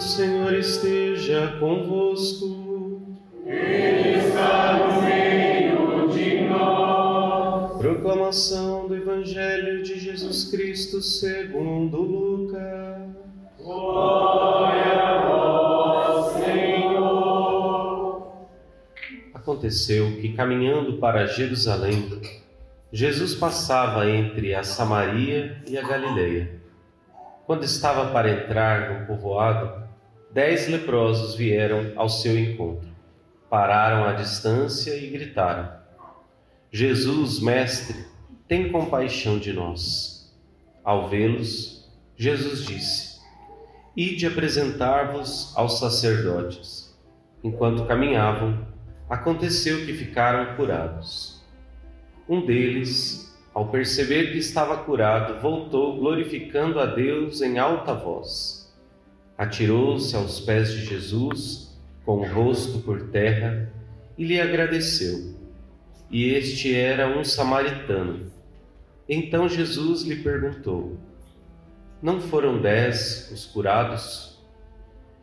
O Senhor esteja convosco. Ele está no meio de nós. Proclamação do Evangelho de Jesus Cristo segundo Lucas. Glória a vós, Senhor. Aconteceu que, caminhando para Jerusalém, Jesus passava entre a Samaria e a Galileia. Quando estava para entrar no povoado, 10 leprosos vieram ao seu encontro. Pararam à distância e gritaram: Jesus, mestre, tem compaixão de nós. Ao vê-los, Jesus disse: Ide apresentar-vos aos sacerdotes. Enquanto caminhavam, aconteceu que ficaram curados. Um deles, ao perceber que estava curado, voltou glorificando a Deus em alta voz. Atirou-se aos pés de Jesus, com o rosto por terra, e lhe agradeceu. E este era um samaritano. Então Jesus lhe perguntou: Não foram 10 os curados?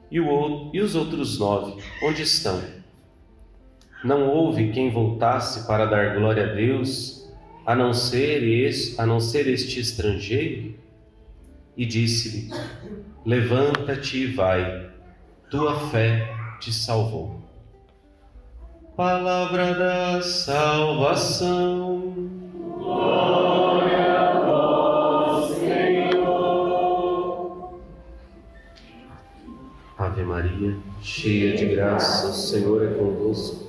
E os outros 9, onde estão? Não houve quem voltasse para dar glória a Deus, a não ser este estrangeiro? E disse-lhe: Levanta-te e vai, tua fé te salvou. Palavra da salvação. Glória a vós, Senhor. Ave Maria, cheia de graça, o Senhor é convosco.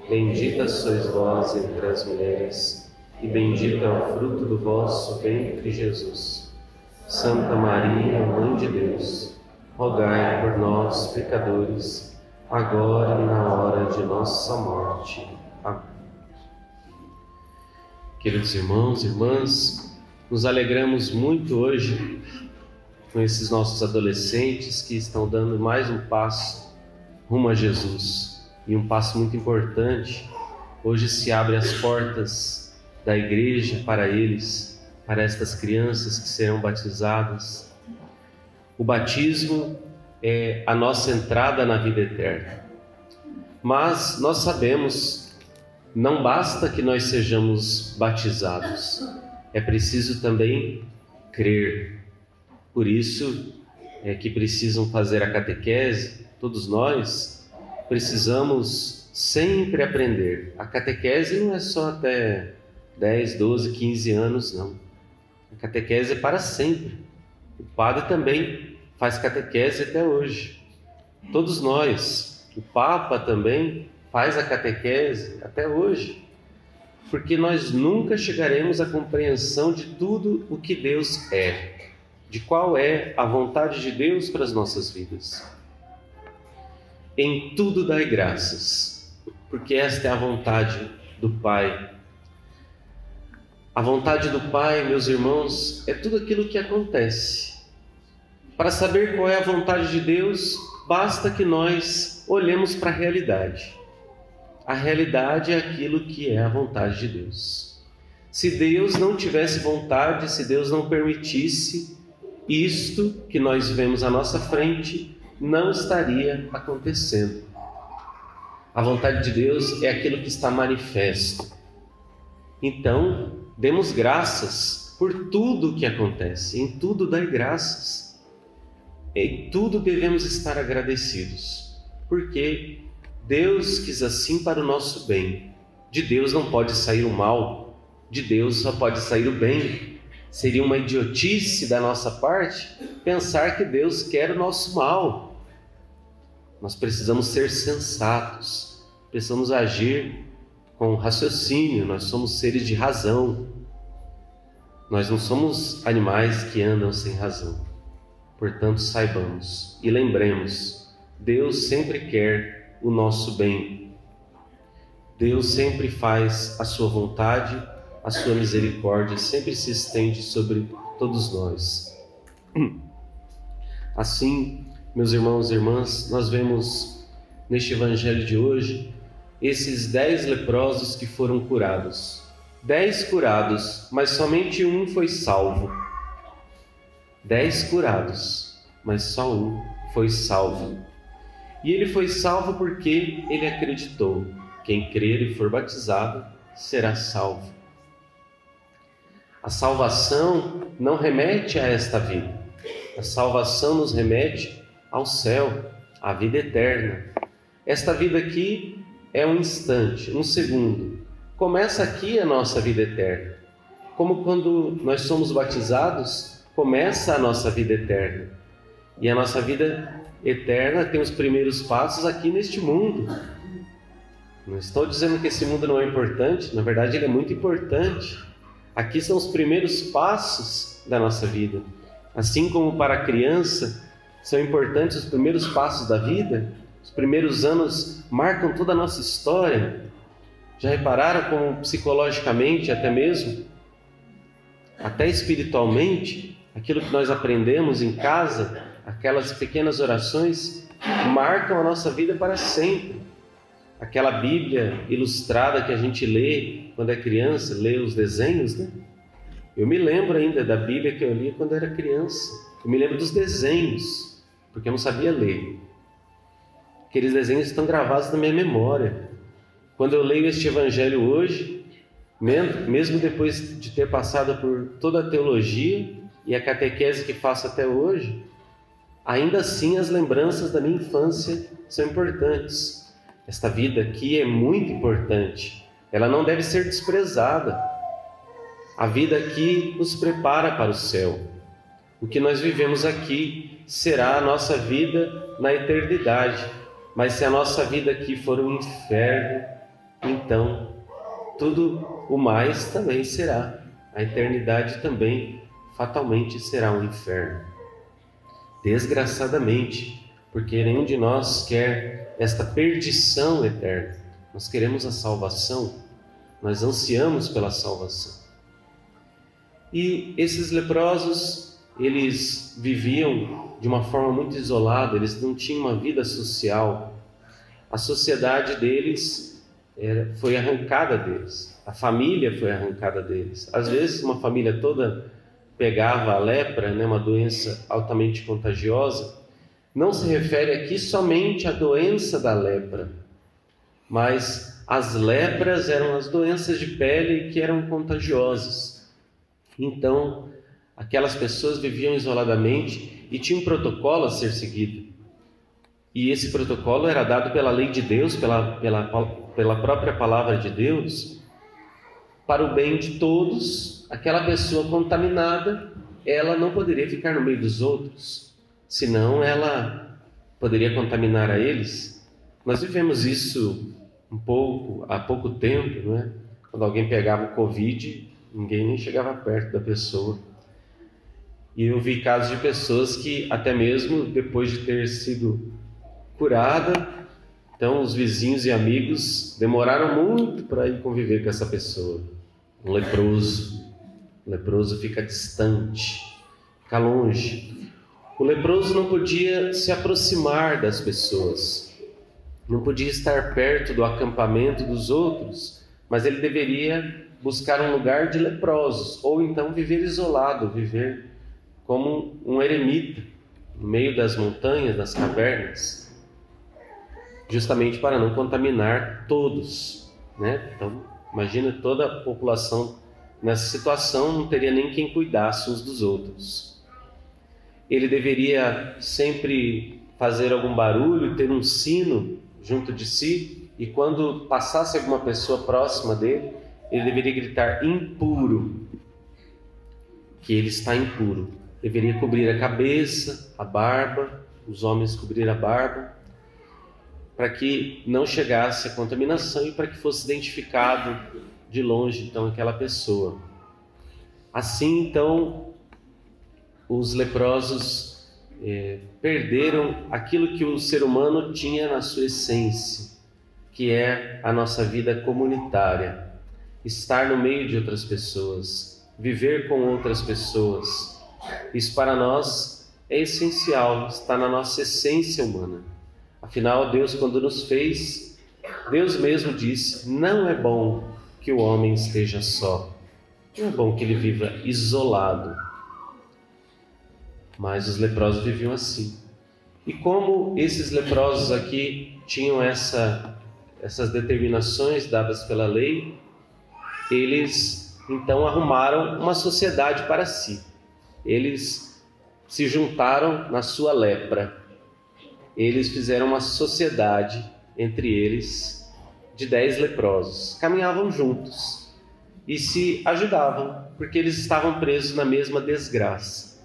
Bendita sois vós entre as mulheres, e bendito é o fruto do vosso ventre, Jesus. Santa Maria, Mãe de Deus, rogai por nós, pecadores, agora e na hora de nossa morte. Amém. Queridos irmãos e irmãs, nos alegramos muito hoje com esses nossos adolescentes que estão dando mais um passo rumo a Jesus. E um passo muito importante. Hoje se abrem as portas da igreja para eles, para estas crianças que serão batizadas. O batismo é a nossa entrada na vida eterna. Mas nós sabemos, não basta que nós sejamos batizados, é preciso também crer. Por isso é que precisam fazer a catequese. Todos nós precisamos sempre aprender. A catequese não é só até 10, 12, 15 anos, não. A catequese é para sempre. O padre também faz catequese até hoje. Todos nós. O Papa também faz a catequese até hoje. Porque nós nunca chegaremos à compreensão de tudo o que Deus é, de qual é a vontade de Deus para as nossas vidas. Em tudo dai graças, porque esta é a vontade do Pai. A vontade do Pai, meus irmãos, é tudo aquilo que acontece. Para saber qual é a vontade de Deus, basta que nós olhemos para a realidade. A realidade é aquilo que é a vontade de Deus. Se Deus não tivesse vontade, se Deus não permitisse, isto que nós vemos à nossa frente não estaria acontecendo. A vontade de Deus é aquilo que está manifesto. Então, demos graças por tudo o que acontece. Em tudo dai graças. Em tudo devemos estar agradecidos, porque Deus quis assim para o nosso bem. De Deus não pode sair o mal, de Deus só pode sair o bem. Seria uma idiotice da nossa parte pensar que Deus quer o nosso mal. Nós precisamos ser sensatos, precisamos agir com raciocínio. Nós somos seres de razão. Nós não somos animais que andam sem razão. Portanto, saibamos e lembremos, Deus sempre quer o nosso bem. Deus sempre faz a sua vontade, a sua misericórdia sempre se estende sobre todos nós. Assim, meus irmãos e irmãs, nós vemos neste evangelho de hoje esses 10 leprosos que foram curados. 10 curados, mas somente um foi salvo. 10 curados, mas só um foi salvo. E ele foi salvo porque ele acreditou. Quem crer e for batizado será salvo. A salvação não remete a esta vida. A salvação nos remete ao céu, à vida eterna. Esta vida aqui é um instante, um segundo. Começa aqui a nossa vida eterna. Como quando nós somos batizados, começa a nossa vida eterna. E a nossa vida eterna tem os primeiros passos aqui neste mundo. Não estou dizendo que esse mundo não é importante, na verdade ele é muito importante. Aqui são os primeiros passos da nossa vida. Assim como para a criança são importantes os primeiros passos da vida, os primeiros anos marcam toda a nossa história. Já repararam como psicologicamente, até mesmo, até espiritualmente, aquilo que nós aprendemos em casa, aquelas pequenas orações, marcam a nossa vida para sempre. Aquela Bíblia ilustrada que a gente lê quando é criança, lê os desenhos, né? Eu me lembro ainda da Bíblia que eu li quando era criança. Eu me lembro dos desenhos, porque eu não sabia ler. Aqueles desenhos estão gravados na minha memória. Quando eu leio este Evangelho hoje, mesmo depois de ter passado por toda a teologia e a catequese que faço até hoje, ainda assim as lembranças da minha infância são importantes. Esta vida aqui é muito importante. Ela não deve ser desprezada. A vida aqui nos prepara para o céu. O que nós vivemos aqui será a nossa vida na eternidade. Mas se a nossa vida aqui for um inferno, então tudo o mais também será. A eternidade também fatalmente será um inferno. Desgraçadamente, porque nenhum de nós quer esta perdição eterna. Nós queremos a salvação, nós ansiamos pela salvação. E esses leprosos, eles viviam de uma forma muito isolada, eles não tinham uma vida social. A sociedade deles foi arrancada deles, a família foi arrancada deles. Às vezes uma família toda pegava a lepra, né, uma doença altamente contagiosa. Não se refere aqui somente à doença da lepra, mas as lepras eram as doenças de pele que eram contagiosas. Então, aquelas pessoas viviam isoladamente e tinha um protocolo a ser seguido. E esse protocolo era dado pela lei de Deus, pela própria palavra de Deus, para o bem de todos. Aquela pessoa contaminada, ela não poderia ficar no meio dos outros, senão ela poderia contaminar a eles. Nós vivemos isso há pouco tempo, não é? Quando alguém pegava o Covid, ninguém nem chegava perto da pessoa. E eu vi casos de pessoas que até mesmo depois de ter sido curada, então os vizinhos e amigos demoraram muito para ir conviver com essa pessoa. Um leproso. O leproso fica distante, fica longe. O leproso não podia se aproximar das pessoas, não podia estar perto do acampamento dos outros, mas ele deveria buscar um lugar de leprosos, ou então viver isolado, viver como um eremita, no meio das montanhas, das cavernas, justamente para não contaminar todos, né? Então, imagina toda a população nessa situação, não teria nem quem cuidasse uns dos outros. Ele deveria sempre fazer algum barulho, ter um sino junto de si, e quando passasse alguma pessoa próxima dele, ele deveria gritar impuro, que ele está impuro. Deveria cobrir a cabeça, a barba, os homens cobrir a barba, para que não chegasse a contaminação e para que fosse identificado de longe, então, aquela pessoa. Assim, então, os leprosos perderam aquilo que o ser humano tinha na sua essência, que é a nossa vida comunitária, estar no meio de outras pessoas, viver com outras pessoas. Isso para nós é essencial, está na nossa essência humana. Afinal, Deus, quando nos fez, Deus mesmo disse: não é bom que o homem esteja só, não é bom que ele viva isolado. Mas os leprosos viviam assim. E como esses leprosos aqui tinham essas determinações dadas pela lei, eles então arrumaram uma sociedade para si. Eles se juntaram na sua lepra. Eles fizeram uma sociedade entre eles de 10 leprosos. Caminhavam juntos e se ajudavam, porque eles estavam presos na mesma desgraça.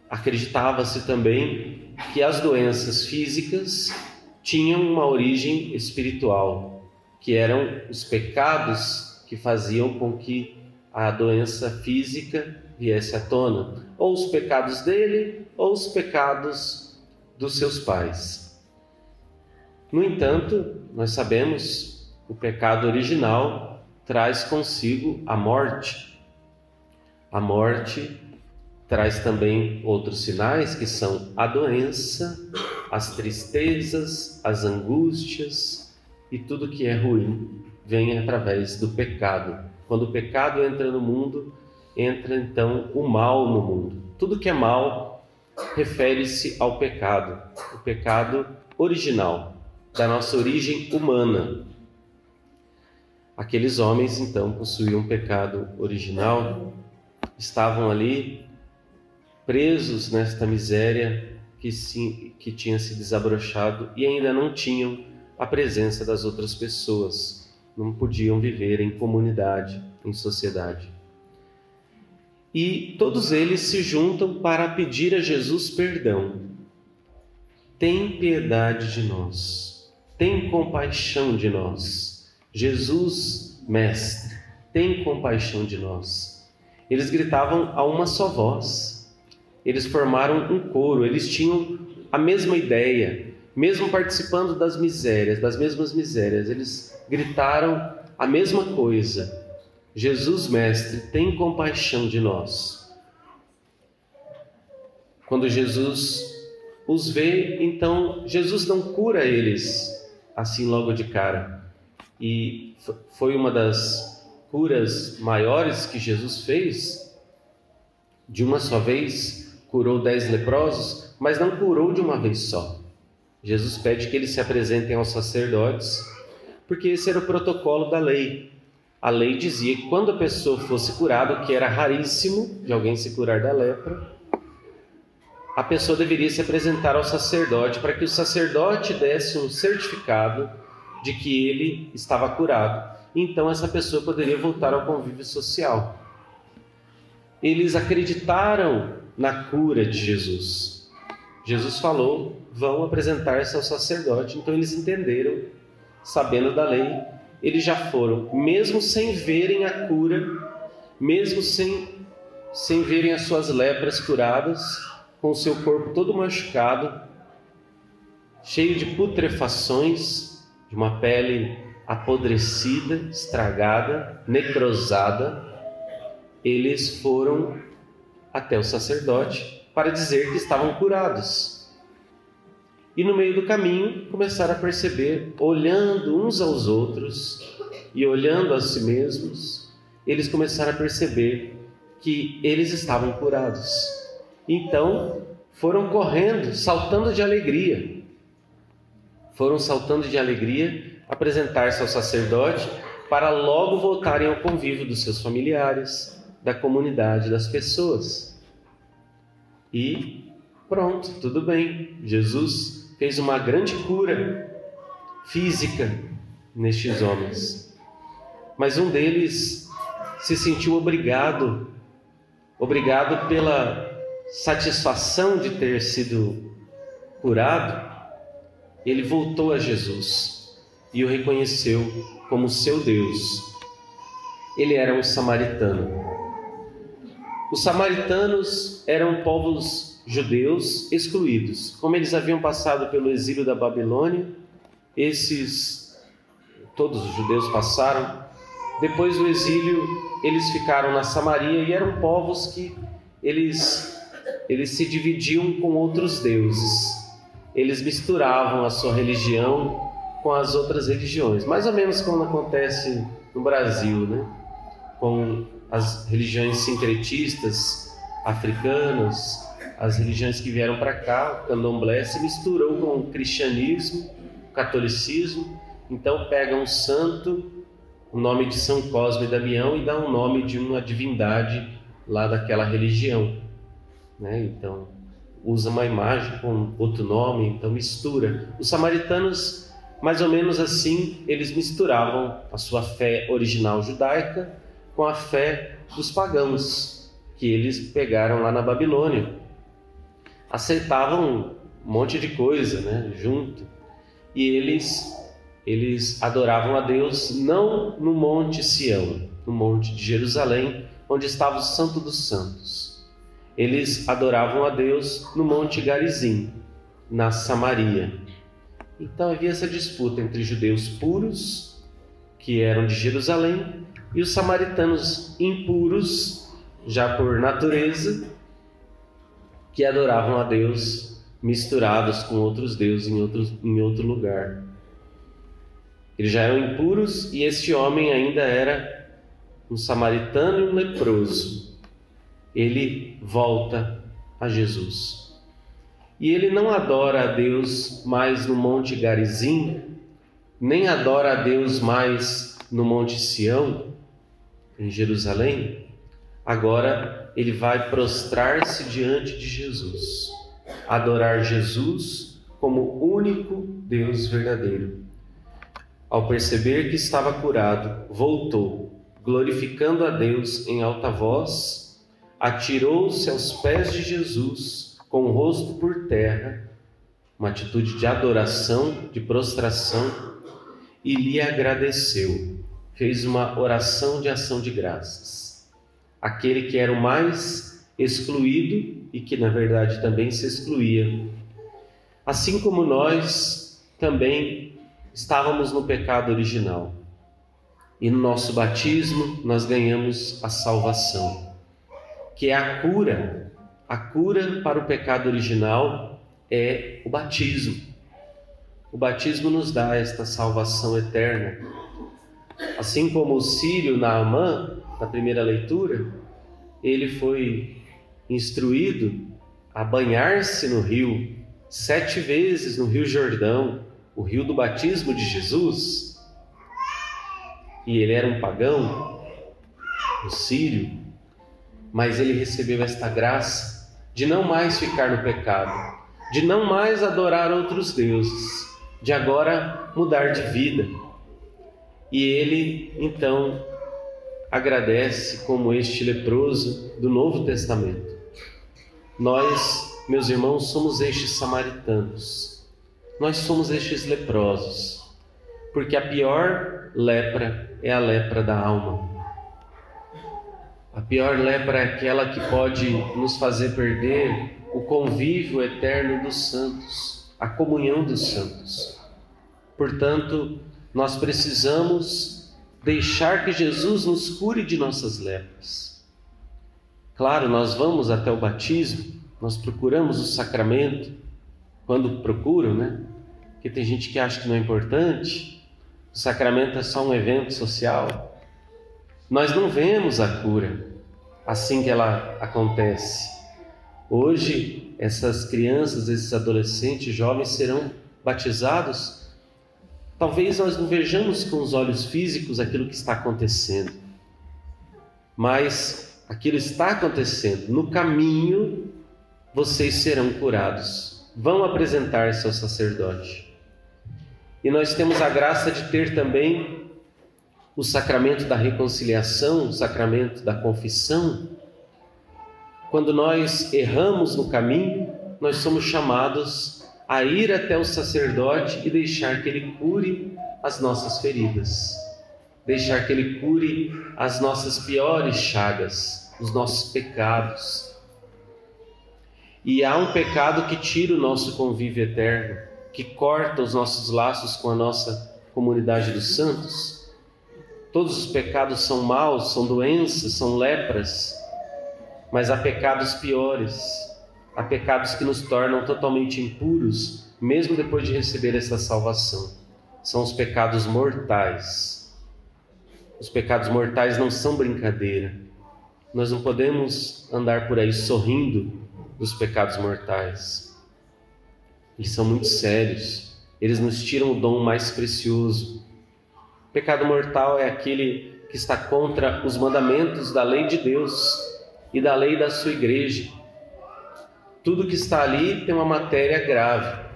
Acreditava-se também que as doenças físicas tinham uma origem espiritual, que eram os pecados que faziam com que a doença física viesse à tona, ou os pecados dele, ou os pecados dos seus pais. No entanto, nós sabemos, o pecado original traz consigo a morte. A morte traz também outros sinais, que são a doença, as tristezas, as angústias, e tudo que é ruim vem através do pecado. Quando o pecado entra no mundo, entra então o mal no mundo. Tudo que é mal refere-se ao pecado, o pecado original, da nossa origem humana. Aqueles homens então possuíam um pecado original, estavam ali presos nesta miséria que tinha se desabrochado e ainda não tinham a presença das outras pessoas, não podiam viver em comunidade, em sociedade. E todos eles se juntam para pedir a Jesus perdão. Tem piedade de nós, tem compaixão de nós. Jesus, Mestre, tem compaixão de nós. Eles gritavam a uma só voz. Eles formaram um coro, eles tinham a mesma ideia, mesmo participando das mesmas misérias, eles gritaram a mesma coisa. Jesus, Mestre, tem compaixão de nós. Quando Jesus os vê, então Jesus não cura eles assim logo de cara. E foi uma das curas maiores que Jesus fez. De uma só vez, curou 10 leprosos, mas não curou de uma vez só. Jesus pede que eles se apresentem aos sacerdotes, porque esse era o protocolo da lei. A lei dizia que quando a pessoa fosse curada, o que era raríssimo de alguém se curar da lepra, a pessoa deveria se apresentar ao sacerdote para que o sacerdote desse um certificado de que ele estava curado. Então essa pessoa poderia voltar ao convívio social. Eles acreditaram na cura de Jesus. Jesus falou, vão apresentar-se ao sacerdote. Então eles entenderam, sabendo da lei, eles já foram, mesmo sem verem a cura, mesmo sem verem as suas lepras curadas, com o seu corpo todo machucado, cheio de putrefações, de uma pele apodrecida, estragada, necrosada, eles foram até o sacerdote para dizer que estavam curados. E no meio do caminho começaram a perceber, olhando uns aos outros e olhando a si mesmos, eles começaram a perceber que eles estavam curados. Então foram correndo, saltando de alegria. Foram saltando de alegria apresentar-se ao sacerdote para logo voltarem ao convívio dos seus familiares, da comunidade, das pessoas. E pronto, tudo bem. Jesus fez uma grande cura física nestes homens. Mas um deles se sentiu obrigado pela satisfação de ter sido curado. Ele voltou a Jesus e o reconheceu como seu Deus. Ele era um samaritano. Os samaritanos eram povos judeus excluídos. Como eles haviam passado pelo exílio da Babilônia, todos os judeus passaram. Depois do exílio, eles ficaram na Samaria e eram povos que eles se dividiam com outros deuses. Eles misturavam a sua religião com as outras religiões, mais ou menos como acontece no Brasil, né? Com as religiões sincretistas africanas, as religiões que vieram para cá, o candomblé se misturou com o cristianismo, o catolicismo. Então pega um santo, o nome de São Cosme e Damião, e dá um nome de uma divindade lá daquela religião, né? Então usa uma imagem com outro nome, então mistura. Os samaritanos, mais ou menos assim, eles misturavam a sua fé original judaica com a fé dos pagãos, que eles pegaram lá na Babilônia. Aceitavam um monte de coisa, né, junto. E eles adoravam a Deus não no Monte Sião, no Monte de Jerusalém, onde estava o Santo dos Santos. Eles adoravam a Deus no Monte Garizim, na Samaria. Então havia essa disputa entre judeus puros, que eram de Jerusalém, e os samaritanos impuros, já por natureza, que adoravam a Deus misturados com outros deuses em outro lugar. Eles já eram impuros e este homem ainda era um samaritano e um leproso. Ele volta a Jesus. E ele não adora a Deus mais no Monte Garizim, nem adora a Deus mais no Monte Sião, em Jerusalém. Agora ele vai prostrar-se diante de Jesus, adorar Jesus como o único Deus verdadeiro. Ao perceber que estava curado, voltou, glorificando a Deus em alta voz, atirou-se aos pés de Jesus, com o rosto por terra, uma atitude de adoração, de prostração, e lhe agradeceu. Fez uma oração de ação de graças. Aquele que era o mais excluído e que na verdade também se excluía. Assim como nós também estávamos no pecado original. E no nosso batismo nós ganhamos a salvação, que é a cura. A cura para o pecado original é o batismo. O batismo nos dá esta salvação eterna. Assim como o sírio Naamã, na primeira leitura, ele foi instruído a banhar-se no rio 7 vezes, no Rio Jordão, o rio do batismo de Jesus. E ele era um pagão, um sírio, mas ele recebeu esta graça de não mais ficar no pecado, de não mais adorar outros deuses, de agora mudar de vida. E ele, então, agradece como este leproso do Novo Testamento. Nós, meus irmãos, somos estes samaritanos. Nós somos estes leprosos, porque a pior lepra é a lepra da alma. A pior lepra é aquela que pode nos fazer perder o convívio eterno dos santos, a comunhão dos santos. Portanto, nós precisamos deixar que Jesus nos cure de nossas lepras. Claro, nós vamos até o batismo, nós procuramos o sacramento, quando procuram, né? Porque tem gente que acha que não é importante, o sacramento é só um evento social. Nós não vemos a cura assim que ela acontece. Hoje, essas crianças, esses adolescentes, jovens serão batizados. Talvez nós não vejamos com os olhos físicos aquilo que está acontecendo, mas aquilo está acontecendo. No caminho, vocês serão curados. Vão apresentar-se ao sacerdote. E nós temos a graça de ter também o sacramento da reconciliação, o sacramento da confissão. Quando nós erramos no caminho, nós somos chamados a ir até o sacerdote e deixar que ele cure as nossas feridas, deixar que ele cure as nossas piores chagas, os nossos pecados. E há um pecado que tira o nosso convívio eterno, que corta os nossos laços com a nossa comunidade dos santos. Todos os pecados são maus, são doenças, são lepras, mas há pecados piores, há pecados que nos tornam totalmente impuros, mesmo depois de receber essa salvação. São os pecados mortais. Os pecados mortais não são brincadeira. Nós não podemos andar por aí sorrindo dos pecados mortais. Eles são muito sérios, eles nos tiram o dom mais precioso. O pecado mortal é aquele que está contra os mandamentos da lei de Deus e da lei da sua igreja. Tudo que está ali tem uma matéria grave.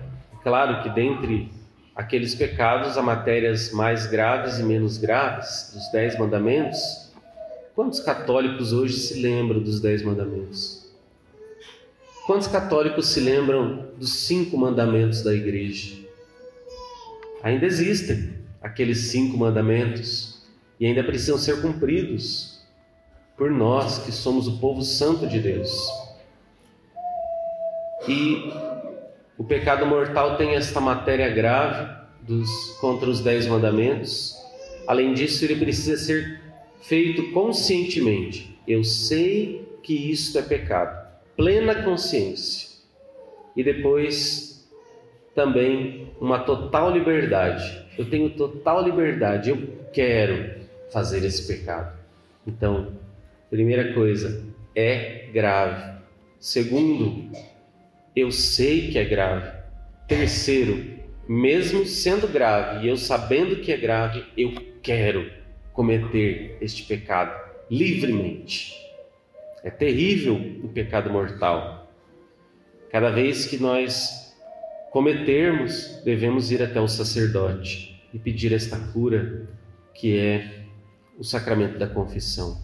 Claro que dentre aqueles pecados, há matérias mais graves e menos graves, dos 10 mandamentos. Quantos católicos hoje se lembram dos 10 mandamentos? Quantos católicos se lembram dos 5 mandamentos da igreja? Ainda existem aqueles 5 mandamentos e ainda precisam ser cumpridos por nós que somos o povo santo de Deus. E o pecado mortal tem esta matéria grave contra os 10 mandamentos. Além disso, ele precisa ser feito conscientemente. Eu sei que isto é pecado. Plena consciência. E depois também uma total liberdade. Eu tenho total liberdade, eu quero fazer esse pecado. Então, primeira coisa, é grave. Segundo, eu sei que é grave. Terceiro, mesmo sendo grave e eu sabendo que é grave, eu quero cometer este pecado livremente. É terrível o pecado mortal. Cada vez que nós cometermos, devemos ir até o sacerdote e pedir esta cura, que é o sacramento da confissão,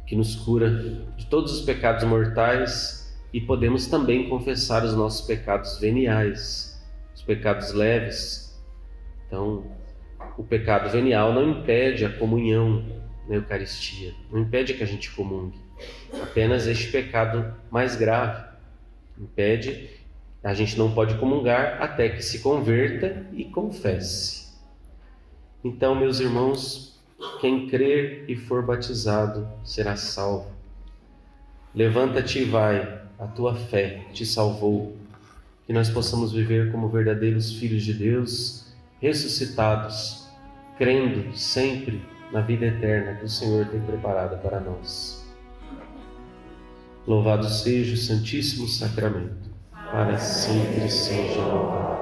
que nos cura de todos os pecados mortais, e podemos também confessar os nossos pecados veniais, os pecados leves. Então, o pecado venial não impede a comunhão na Eucaristia, não impede que a gente comungue. Apenas este pecado mais grave impede, a gente não pode comungar até que se converta e confesse. Então, meus irmãos, quem crer e for batizado será salvo. Levanta-te e vai, a tua fé te salvou. Que nós possamos viver como verdadeiros filhos de Deus, ressuscitados, crendo sempre na vida eterna que o Senhor tem preparada para nós. Louvado seja o Santíssimo Sacramento, para sempre seja louvado.